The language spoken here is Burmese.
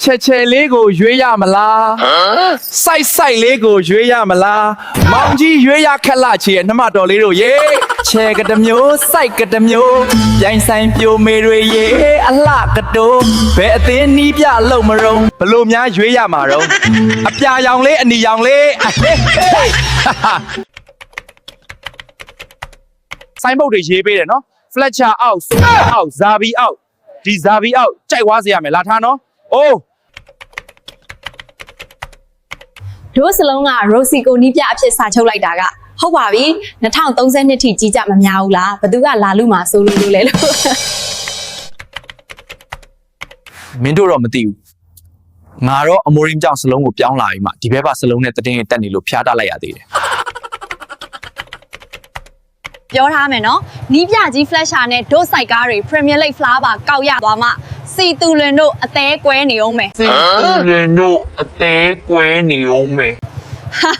ချက်လေးကိုရွေးရမလားစိုက်လေးကိုရွေးရမလားမောင်ကြီးရွေးရခက်လာချေနှမတော်လေးတို့ရေချဲကတမျိုးစိုက်ကတမျိုးပြိုင်ဆိုင်ပြိုမေတွေရေအလှကတိုးဘယ်အသင်းနီးပြလုံမရုံဘလို့များရွေးရမှာတော့အပြာရောင်လေးအနီရောင်လေးဆိုင်ဘုတ်တွေရေးပေးတယ်နော် Fletcher အောက် Super အောက် Zabi အောက်ဒီ Zabi အောက်ကြိုက်ွားစေရမယ်လာထားနော်အိုး တို့စလုံးက Rosie ကိုနီးပြအဖြစ်စာချုပ်လိုက်တာကဟုတ်ပါပြီ2032ထိကြီးကြမများဘူးလားဘသူကလာလို့မှာစိုးလို့လဲလို့မင်းတို့တော့မသိဘူးငါတော့အမိုးရင်းကြောင့်စလုံးကိုပြောင်းလာပြီးမှဒီဘက်ပါစလုံးနဲ့တတင်းတက်နေလို့ဖျားတလိုက်ရသေးတယ် ပြောထားမယ်နော်နီးပြကြီး Fletcher နဲ့တို့စိုက်ကားတွေ Premier League flower ပါကောက်ရသွားမှစီတူလွင်တို့အသေးကွဲနေအောင်မယ် စီတူလွင်တို့အသေးကွဲနေအောင်မယ်